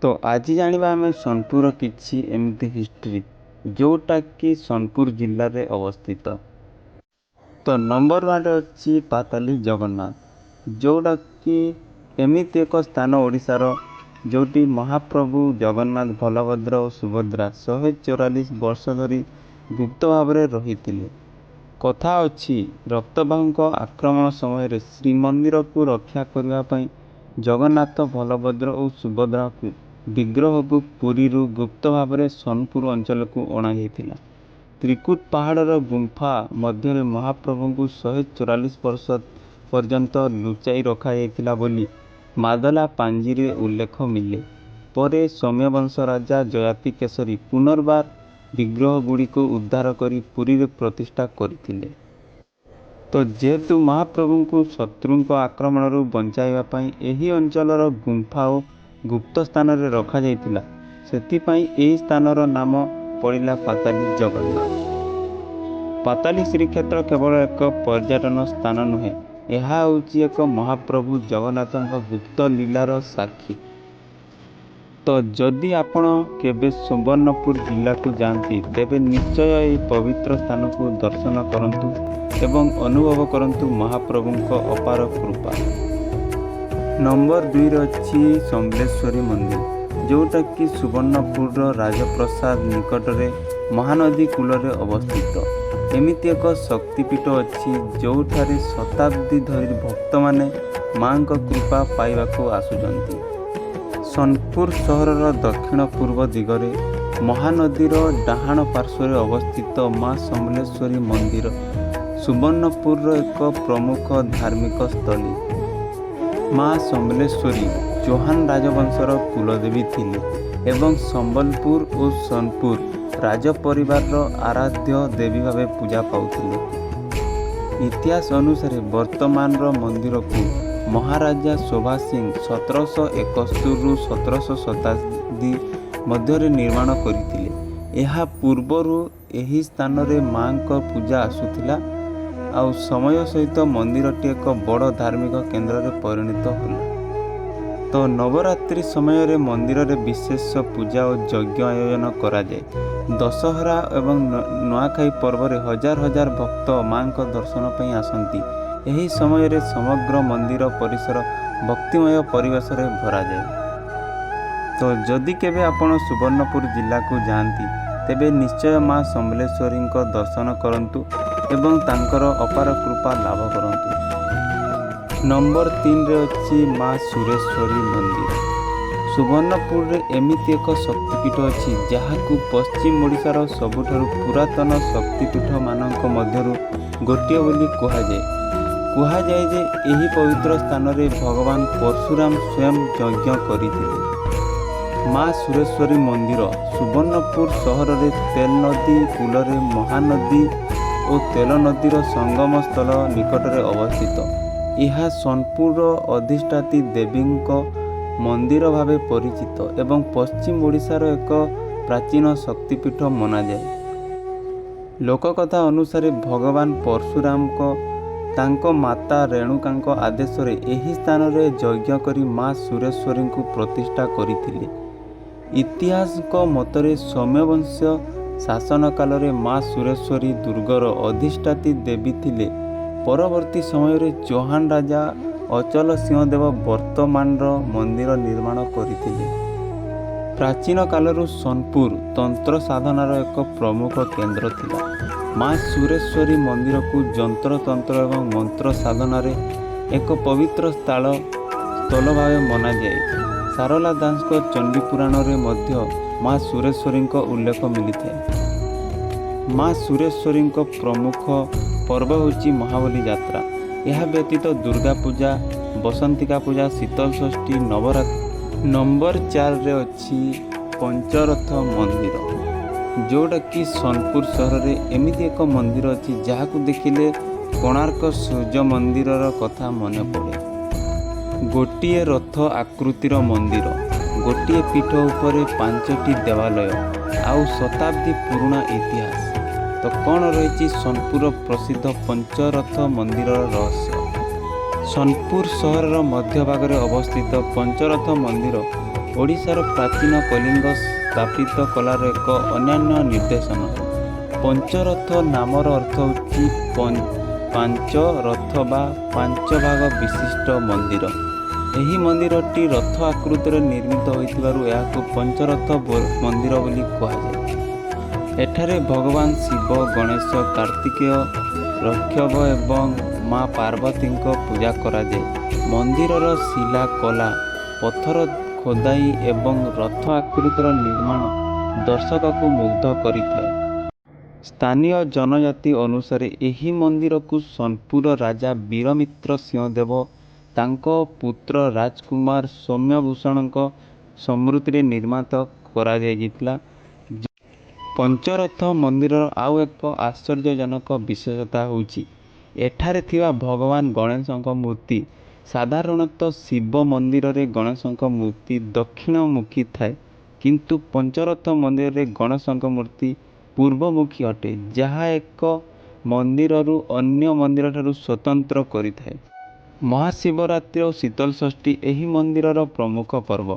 तो आज जानिबा आमे सोनपुर किछि एमती हिस्ट्री जोटा कि सोनपुर जिल्ला रे अवस्थित। तो नंबर 1 अच्छी पाताली जगन्नाथ जोटा कि एमती एक स्थान ओडिशार जोटी महाप्रभु जगन्नाथ बलभद्र और सुभद्रा 144 वर्ष धरी गुप्त भाव रही। कथा अच्छी रक्तबाहु आक्रमण समय श्रीमंदिर को रक्षा करने जगन्नाथ बलभद्र और सुभद्रा विग्रह को पुरी गुप्त भाव सोनपुर अंचल को अणाई। त्रिकुट पहाड़र गुंफा मध्य महाप्रभु को 144 वर्ष पर्यंत लुचाई रखा बोली मादला पांजी रे उल्लेख मिले। परे सौम्यवंश राजा जयाति केसरी पुनर्बार विग्रह गुड़ी को उद्धार करी पुरी रे प्रतिष्ठा करथिले। तो जेहेतु महाप्रभु को शत्रु आक्रमण बचाइवाई यही अंचलर गुंफा और गुप्त स्थान रे रखा जाइतिला, सेतिपाई एही स्थानर नाम पड़िला पाताली जगन्नाथ। पाताली श्रीक्षेत्र केवल एक पर्यटन स्थान नुहे, यह होची एक महाप्रभु जगन्नाथ गुप्त लीलार साक्षी। तो जदि आपण केबे सुवर्णपुर जिला को जाती तेबे निश्चय ये पवित्र स्थान को दर्शन करंतु एवं अनुभव करंतु महाप्रभु अपार कृपा। नंबर 2 अच्छी समलेश्वरी मंदिर जोटा कि सुवर्णपुर राजप्रसाद निकट में महानदी कूल अवस्थित। एमिति एक शक्तिपीठ अच्छी जोठारे शताब्दी धरी भक्त माने मां कृपा पाइबाकू आसुचंती। सोनपुर सहरर दक्षिण पूर्व दिगरे महानदीर डाहाण पार्श्व अवस्थित मां समलेश्वरी मंदिर सुवर्णपुर एक प्रमुख धार्मिक स्थली। मां समलेश्वरी चौहान राजवंशर कुलदेवी थिले एवं संबलपुर और सोनपुर राजपरिवार आराध्य देवी भाव पूजा पाउथिले। इतिहास अनुसार वर्तमान मंदिर को महाराजा शोभा सिंह 1771 रु 1787 मध्य निर्माण करथिले। यह पूर्वरु एही स्थान रे मां को पूजा आसुथिला आउ समय सहित मंदिरटी एक बड़ धार्मिक केन्द्र रे परिणत होला। तो नवरात्रि समय रे मंदिर रे विशेष पूजा और यज्ञ आयोजन करा जाए। दशहरा एवं नुआखाई पर्व रे हजार हजार भक्त मां को दर्शन पई आसंती। यही समय रे समग्र मंदिर परिसर भक्तिमय परिवेश रे भरा जाए। तो जदि केबे आपण सुवर्णपुर जिला को जाती तेबे निश्चय मां समलेश्वरी दर्शन करंतु एवं तांकर अपार कृपा लाभ करंतु। नंबर 3 रे अच्छी मां सुरेश्वरी मंदिर। सुवर्णपुर रे एमिति एक शक्तिपीठ अच्छी जहाकू पश्चिम ओडिशार सबुठारु पुरातन शक्तिपीठ मानक मध्यरु गोटिए बोली कहुए जे एही पवित्र स्थान रे भगवान परशुराम स्वयं यज्ञ करथिले। मां सुरेश्वरी मंदिर सुवर्णपुर सहर रे तेल नदी कूल रे महानदी और तेल नदीर संगम स्थल निकट रे अवस्थित। यह सोनपुर अधिष्ठात्री देवी मंदिर भावे परिचित एवं पश्चिम ओडिशार एक प्राचीन शक्तिपीठ मना जाए। लोककथा अनुसार भगवान परशुराम तांको माता रेणुका आदेश रे एही स्थान रे यज्ञ करी मां सुरेश्वरी को प्रतिष्ठा करथिले। इतिहास मतरे सौम्यवंश शासन काल रे मां सुरेश्वरी दुर्गर अधिष्ठात्री देवी थिले। परवर्ती समय रे चौहान राजा अचल सिंहदेव वर्तमान मंदिर निर्माण करथिले। प्राचीन कालरू सोनपुर तंत्र साधनार एक प्रमुख केन्द्र थिला। मां सुरेश्वरी मंदिर को जंत्र तंत्र एवं मंत्र साधना रे एक पवित्र स्थल भाव मना जाए। सारला दास को चंडी पुराण रे मध्य मां सुरेश्वरी उल्लेख मिलता है। मां सुरेश्वरी प्रमुख पर्व होची महाबली यात्रा। यह व्यतीत दुर्गा पूजा, बसंतिका पूजा, शीतल षष्ठी, नवरात्रि। नंबर 4 रे अच्छी पंचरथ मंदिर जोटा कि सोनपुर सहर रे एमिति एक मंदिर अच्छी जहाकू देखिले कोणार्क सूर्य मंदिर कथा मन पड़े। गोटिए रथ आकृतिर मंदिर, गोटिए पीठ उपरे 5टी देवालय आउ शताब्दी पुराणा इतिहास। तो कौन रही सोनपुर प्रसिद्ध पंचरथ मंदिर रहस्य। सोनपुर सहर मध्य भाग में अवस्थित पंचरथ मंदिर ଓଡ଼ିଶାର ପ୍ରାଚୀନ କଳିଙ୍ଗ ସ୍ଥାପିତ କଳାର ଏକ ଅନ୍ୟାନ୍ୟ ନିର୍ଦ୍ଦେଶନ। ପଞ୍ଚରଥ ନାମର ଅର୍ଥ ହେଉଛି ପାଞ୍ଚ ରଥ ବା ପାଞ୍ଚ ଭାଗ ବିଶିଷ୍ଟ ମନ୍ଦିର। ଏହି ମନ୍ଦିରଟି ରଥ ଆକୃତିରେ ନିର୍ମିତ ହୋଇଥିବାରୁ ଏହାକୁ ପଞ୍ଚରଥ ମନ୍ଦିର ବୋଲି କୁହାଯାଏ। ଏଠାରେ ଭଗବାନ ଶିବ, ଗଣେଶ, କାର୍ତ୍ତିକେୟ, ରକ୍ଷକ ଏବଂ ମା ପାର୍ବତୀଙ୍କ ପୂଜା କରାଯାଏ। ମନ୍ଦିରର ଶିଲା କଲା, ପଥର ଖୋଦାଇ ଏବଂ ରଥ ଆକୃତିର ନିର୍ମାଣ ଦର୍ଶକକୁ ମୁଗ୍ଧ କରିଥାଏ। ସ୍ଥାନୀୟ ଜନଜାତି ଅନୁସାରେ ଏହି ମନ୍ଦିରକୁ ସୋନପୁର ରାଜା ବୀରମିତ୍ର ସିଂହଦେବ ତାଙ୍କ ପୁତ୍ର ରାଜକୁମାର ସୌମ୍ୟଭୂଷଣଙ୍କ ସ୍ମୃତିରେ ନିର୍ମିତ କରାଯାଇଥିଲା। ପଞ୍ଚରଥ ମନ୍ଦିରର ଆଉ ଏକ ଆଶ୍ଚର୍ଯ୍ୟଜନକ ବିଶେଷତା ହେଉଛି ଏଠାରେ ଥିବା ଭଗବାନ ଗଣେଶଙ୍କ ମୂର୍ତ୍ତି। ସାଧାରଣତଃ ଶିବ ମନ୍ଦିରରେ ଗଣେଶଙ୍କ ମୂର୍ତ୍ତି ଦକ୍ଷିଣମୁଖୀ ଥାଏ, କିନ୍ତୁ ପଞ୍ଚରଥ ମନ୍ଦିରରେ ଗଣେଶଙ୍କ ମୂର୍ତ୍ତି ପୂର୍ବମୁଖୀ ଅଟେ, ଯାହା ଏକ ମନ୍ଦିରରୁ ଅନ୍ୟ ମନ୍ଦିରଠାରୁ ସ୍ୱତନ୍ତ୍ର କରିଥାଏ। ମହାଶିବରାତ୍ରି ଓ ଶୀତଳଷଷ୍ଠୀ ଏହି ମନ୍ଦିରର ପ୍ରମୁଖ ପର୍ବ।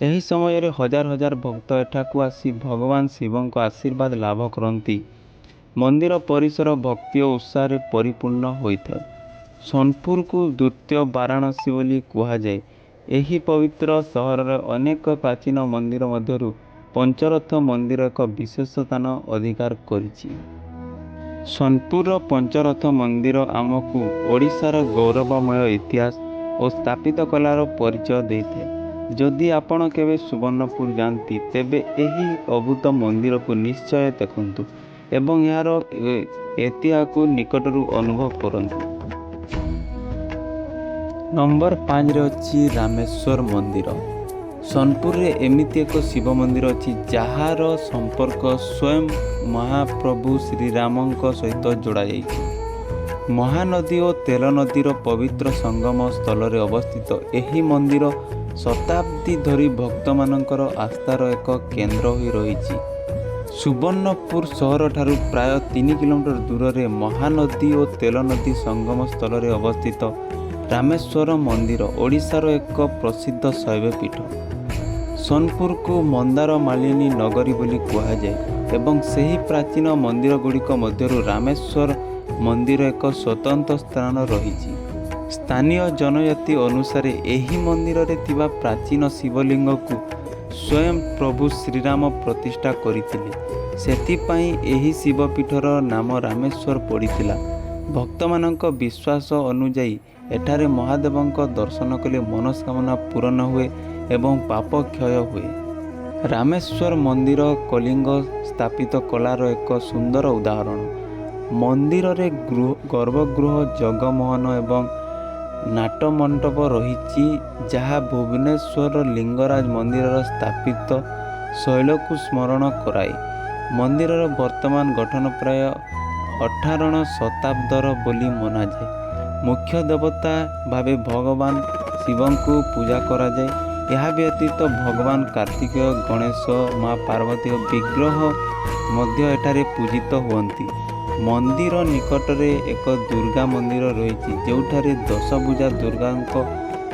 ଏହି ସମୟରେ ହଜାର ହଜାର ଭକ୍ତ ଏଠାକୁ ଆସି ଭଗବାନ ଶିବଙ୍କ ଆଶୀର୍ବାଦ ଲାଭ କରନ୍ତି। ମନ୍ଦିର ପରିସର ଭକ୍ତି ଓ ଉତ୍ସାହରେ ପରିପୂର୍ଣ୍ଣ ହୋଇଥାଏ। ସୋନପୁରକୁ ଦ୍ୱିତୀୟ ବାରାଣସୀ ବୋଲି କୁହାଯାଏ। ଏହି ପବିତ୍ର ସହରରେ ଅନେକ ପ୍ରାଚୀନ ମନ୍ଦିର ମଧ୍ୟରୁ ପଞ୍ଚରଥ ମନ୍ଦିର ଏକ ବିଶେଷ ସ୍ଥାନ ଅଧିକାର କରିଛି। ସୋନପୁରର ପଞ୍ଚରଥ ମନ୍ଦିର ଆମକୁ ଓଡ଼ିଶାର ଗୌରବମୟ ଇତିହାସ ଓ ସ୍ଥାପିତ କଳାର ପରିଚୟ ଦେଇଥାଏ। ଯଦି ଆପଣ କେବେ ସୁବର୍ଣ୍ଣପୁର ଯାଆନ୍ତି, ତେବେ ଏହି ଅଦ୍ଭୁତ ମନ୍ଦିରକୁ ନିଶ୍ଚୟ ଦେଖନ୍ତୁ ଏବଂ ଏହାର ଐତିହ୍ୟକୁ ନିକଟରୁ ଅନୁଭବ କରନ୍ତୁ। ନମ୍ବର 5ରେ ଅଛି ରାମେଶ୍ୱର ମନ୍ଦିର। ସୋନପୁରରେ ଏମିତି ଏକ ଶିବ ମନ୍ଦିର ଅଛି ଯାହାର ସମ୍ପର୍କ ସ୍ୱୟଂ ମହାପ୍ରଭୁ ଶ୍ରୀରାମଙ୍କ ସହିତ ଯୋଡ଼ାଯାଇଛି। ମହାନଦୀ ଓ ତେଲ ନଦୀର ପବିତ୍ର ସଙ୍ଗମ ସ୍ଥଳରେ ଅବସ୍ଥିତ ଏହି ମନ୍ଦିର ଶତାବ୍ଦୀ ଧରି ଭକ୍ତମାନଙ୍କର ଆସ୍ଥାର ଏକ କେନ୍ଦ୍ର ହୋଇ ରହିଛି। ସୁବର୍ଣ୍ଣପୁର ସହରଠାରୁ ପ୍ରାୟ 3 କିଲୋମିଟର ଦୂରରେ ମହାନଦୀ ଓ ତେଲ ନଦୀ ସଙ୍ଗମ ସ୍ଥଳରେ ଅବସ୍ଥିତ ରାମେଶ୍ୱର ମନ୍ଦିର ଓଡ଼ିଶାର ଏକ ପ୍ରସିଦ୍ଧ ଶୈବପୀଠ। ସୋନପୁରକୁ ମନ୍ଦାର ମାଳିନୀ ନଗରୀ ବୋଲି କୁହାଯାଏ ଏବଂ ସେହି ପ୍ରାଚୀନ ମନ୍ଦିରଗୁଡ଼ିକ ମଧ୍ୟରୁ ରାମେଶ୍ୱର ମନ୍ଦିର ଏକ ସ୍ୱତନ୍ତ୍ର ସ୍ଥାନ ରହିଛି। ସ୍ଥାନୀୟ ଜନଜାତି ଅନୁସାରେ ଏହି ମନ୍ଦିରରେ ଥିବା ପ୍ରାଚୀନ ଶିବଲିଙ୍ଗକୁ ସ୍ୱୟଂ ପ୍ରଭୁ ଶ୍ରୀରାମ ପ୍ରତିଷ୍ଠା କରିଥିଲେ। ସେଥିପାଇଁ ଏହି ଶିବପୀଠର ନାମ ରାମେଶ୍ୱର ପଡ଼ିଥିଲା। ଭକ୍ତମାନଙ୍କ ବିଶ୍ୱାସ ଅନୁଯାୟୀ ଏଠାରେ ମହାଦେବଙ୍କ ଦର୍ଶନ କଲେ ମନସ୍କାମନା ପୂରଣ ହୁଏ ଏବଂ ପାପ କ୍ଷୟ ହୁଏ। ରାମେଶ୍ୱର ମନ୍ଦିର କଳିଙ୍ଗ ସ୍ଥାପିତ କଳାର ଏକ ସୁନ୍ଦର ଉଦାହରଣ। ମନ୍ଦିରରେ ଗର୍ଭଗୃହ, ଜଗମୋହନ ଏବଂ ନାଟମଣ୍ଡପ ରହିଛି, ଯାହା ଭୁବନେଶ୍ୱର ଲିଙ୍ଗରାଜ ମନ୍ଦିରର ସ୍ଥାପିତ ଶୈଳୀକୁ ସ୍ମରଣ କରାଏ। ମନ୍ଦିରର ବର୍ତ୍ତମାନ ଗଠନ ପ୍ରାୟ 18ଶ ଶତାବ୍ଦୀର ବୋଲି ମନାଯାଏ। ମୁଖ୍ୟ ଦେବତା ଭାବେ ଭଗବାନ ଶିବଙ୍କୁ ପୂଜା କରାଯାଏ। ଏହା ବ୍ୟତୀତ ଭଗବାନ କାର୍ତ୍ତିକେୟ, ଗଣେଶ, ମା ପାର୍ବତୀଙ୍କ ବିଗ୍ରହ ମଧ୍ୟ ଏଠାରେ ପୂଜିତ ହୁଅନ୍ତି। ମନ୍ଦିର ନିକଟରେ ଏକ ଦୁର୍ଗା ମନ୍ଦିର ରହିଛି, ଯେଉଁଠାରେ ଦଶଭୁଜା ଦୁର୍ଗାଙ୍କ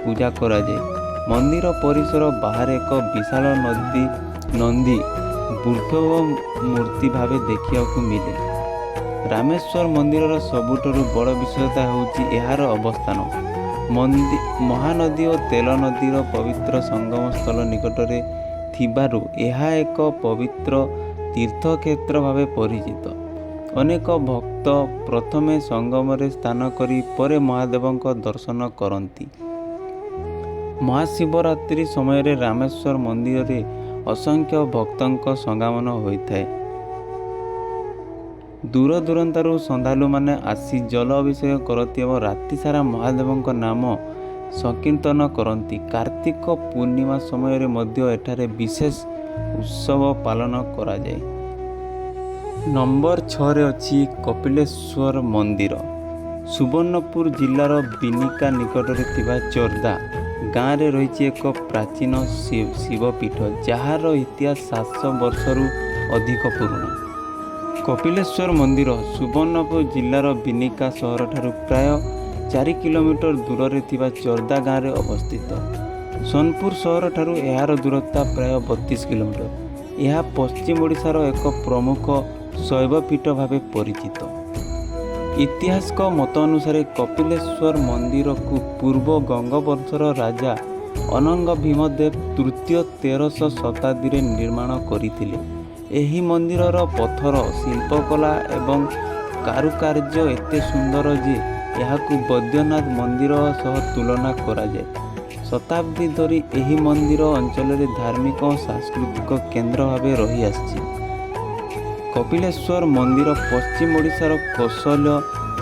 ପୂଜା କରାଯାଏ। ମନ୍ଦିର ପରିସର ବାହାରେ ଏକ ବିଶାଳ ନନ୍ଦୀ ବୃଷଭ ମୂର୍ତ୍ତି ଭାବେ ଦେଖିବାକୁ ମିଳେ। ରାମେଶ୍ୱର ମନ୍ଦିରର ସବୁଠାରୁ ବଡ଼ ବିଶେଷତା ହେଉଛି ଏହାର ଅବସ୍ଥାନ। ମହାନଦୀ ଓ ତେଲ ନଦୀର ପବିତ୍ର ସଙ୍ଗମ ସ୍ଥଳ ନିକଟରେ ଥିବାରୁ ଏହା ଏକ ପବିତ୍ର ତୀର୍ଥକ୍ଷେତ୍ର ଭାବେ ପରିଚିତ। ଅନେକ ଭକ୍ତ ପ୍ରଥମେ ସଙ୍ଗମରେ ସ୍ନାନ କରି ପରେ ମହାଦେବଙ୍କ ଦର୍ଶନ କରନ୍ତି। ମହାଶିବରାତ୍ରି ସମୟରେ ରାମେଶ୍ୱର ମନ୍ଦିରରେ ଅସଂଖ୍ୟ ଭକ୍ତଙ୍କ ସମାଗମ ହୋଇଥାଏ। ଦୂରଦୂରାନ୍ତରୁ ଶ୍ରଦ୍ଧାଳୁମାନେ ଆସି ଜଳ ଅଭିଷେକ କରନ୍ତି ଏବଂ ରାତିସାରା ମହାଦେବଙ୍କ ନାମ ସଂକୀର୍ତ୍ତନ କରନ୍ତି। କାର୍ତ୍ତିକ ପୂର୍ଣ୍ଣିମା ସମୟରେ ମଧ୍ୟ ଏଠାରେ ବିଶେଷ ଉତ୍ସବ ପାଳନ କରାଯାଏ। ନମ୍ବର 6ରେ ଅଛି କପିଳେଶ୍ୱର ମନ୍ଦିର। ସୁବର୍ଣ୍ଣପୁର ଜିଲ୍ଲାର ବିନିକା ନିକଟରେ ଥିବା ଚୋରଦା ଗାଁରେ ରହିଛି ଏକ ପ୍ରାଚୀନ ଶିବପୀଠ, ଯାହାର ଇତିହାସ 700 ବର୍ଷରୁ ଅଧିକ ପୁରୁଣା। କପିଳେଶ୍ୱର ମନ୍ଦିର ସୁବର୍ଣ୍ଣପୁର ଜିଲ୍ଲାର ବିନିକା ସହରଠାରୁ ପ୍ରାୟ 4 କିଲୋମିଟର ଦୂରରେ ଥିବା ଚୋରଦା ଗାଁରେ ଅବସ୍ଥିତ। ସୋନପୁର ସହରଠାରୁ ଏହାର ଦୂରତା ପ୍ରାୟ 32 କିଲୋମିଟର। ଏହା ପଶ୍ଚିମ ଓଡ଼ିଶାର ଏକ ପ୍ରମୁଖ ଶୈବପୀଠ ଭାବେ ପରିଚିତ। ଇତିହାସକ ମତ ଅନୁସାରେ କପିଳେଶ୍ୱର ମନ୍ଦିରକୁ ପୂର୍ବ ଗଙ୍ଗବଂଶର ରାଜା ଅନଙ୍ଗ ଭୀମଦେବ ତୃତୀୟ 1300 ଶତାବ୍ଦୀରେ ନିର୍ମାଣ କରିଥିଲେ। ଏହି ମନ୍ଦିରର ପଥର ଶିଳ୍ପକଳା ଏବଂ କାରୁକାର୍ଯ୍ୟ ଏତେ ସୁନ୍ଦର ଯେ ଏହାକୁ ବୈଦ୍ୟନାଥ ମନ୍ଦିର ସହ ତୁଳନା କରାଯାଏ। ଶତାବ୍ଦୀ ଧରି ଏହି ମନ୍ଦିର ଅଞ୍ଚଳରେ ଧାର୍ମିକ ଓ ସାଂସ୍କୃତିକ କେନ୍ଦ୍ର ଭାବେ ରହିଆସିଛି। କପିଳେଶ୍ୱର ମନ୍ଦିର ପଶ୍ଚିମ ଓଡ଼ିଶାର କୌଶଳ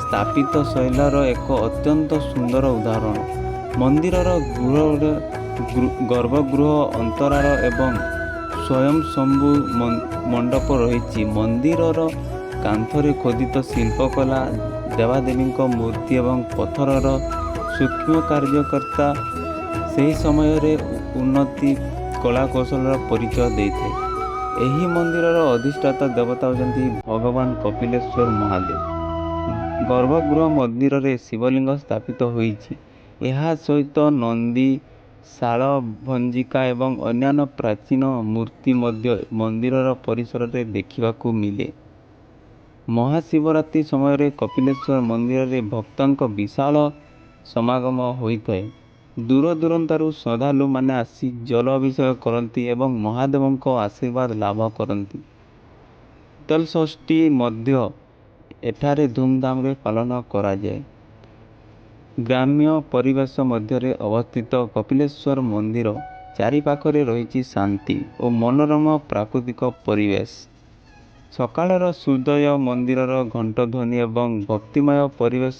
ସ୍ଥାପିତ ଶୈଳୀର ଏକ ଅତ୍ୟନ୍ତ ସୁନ୍ଦର ଉଦାହରଣ। ମନ୍ଦିରର ଗର୍ଭଗୃହ, ଅନ୍ତରାଳ ଏବଂ ସ୍ୱୟଂସମ୍ଭୁ ମଣ୍ଡପ ରହିଛି। ମନ୍ଦିରର କାନ୍ଥରେ ଖୋଦିତ ଶିଳ୍ପକଳା, ଦେବାଦେବୀଙ୍କ ମୂର୍ତ୍ତି ଏବଂ ପଥରର ସୂକ୍ଷ୍ମ କାର୍ଯ୍ୟକର୍ତ୍ତା ସେହି ସମୟରେ ଉନ୍ନତି କଳାକୌଶଳର ପରିଚୟ ଦେଇଥାଏ। ଏହି ମନ୍ଦିରର ଅଧିଷ୍ଠାତା ଦେବତା ହେଉଛନ୍ତି ଭଗବାନ କପିଳେଶ୍ୱର ମହାଦେବ। ଗର୍ଭଗୃହ ମନ୍ଦିରରେ ଶିବଲିଙ୍ଗ ସ୍ଥାପିତ ହୋଇଛି। ଏହା ସହିତ ନନ୍ଦୀ, ଶାଳ, ଭଞ୍ଜିକା ଏବଂ ଅନ୍ୟାନ୍ୟ ପ୍ରାଚୀନ ମୂର୍ତ୍ତି ମଧ୍ୟ ମନ୍ଦିରର ପରିସରରେ ଦେଖିବାକୁ ମିଳେ। ମହାଶିବରାତ୍ରି ସମୟରେ କପିଳେଶ୍ୱର ମନ୍ଦିରରେ ଭକ୍ତଙ୍କ ବିଶାଳ ସମାଗମ ହୋଇଥାଏ। ଦୂରଦୂରାନ୍ତରୁ ଶ୍ରଦ୍ଧାଳୁମାନେ ଆସି ଜଳ ଅଭିଷେକ କରନ୍ତି ଏବଂ ମହାଦେବଙ୍କ ଆଶୀର୍ବାଦ ଲାଭ କରନ୍ତି। ଶୀତଳଷଷ୍ଠୀ ମଧ୍ୟ ଏଠାରେ ଧୁମଧାମରେ ପାଳନ କରାଯାଏ। ଗ୍ରାମ୍ୟ ପରିବେଶ ମଧ୍ୟରେ ଅବସ୍ଥିତ କପିଳେଶ୍ୱର ମନ୍ଦିର ଚାରିପାଖରେ ରହିଛି ଶାନ୍ତି ଓ ମନୋରମ ପ୍ରାକୃତିକ ପରିବେଶ। ସକାଳର ସୂର୍ଯ୍ୟୋଦୟ, ମନ୍ଦିରର ଘଣ୍ଟଧ୍ୱନି ଏବଂ ଭକ୍ତିମୟ ପରିବେଶ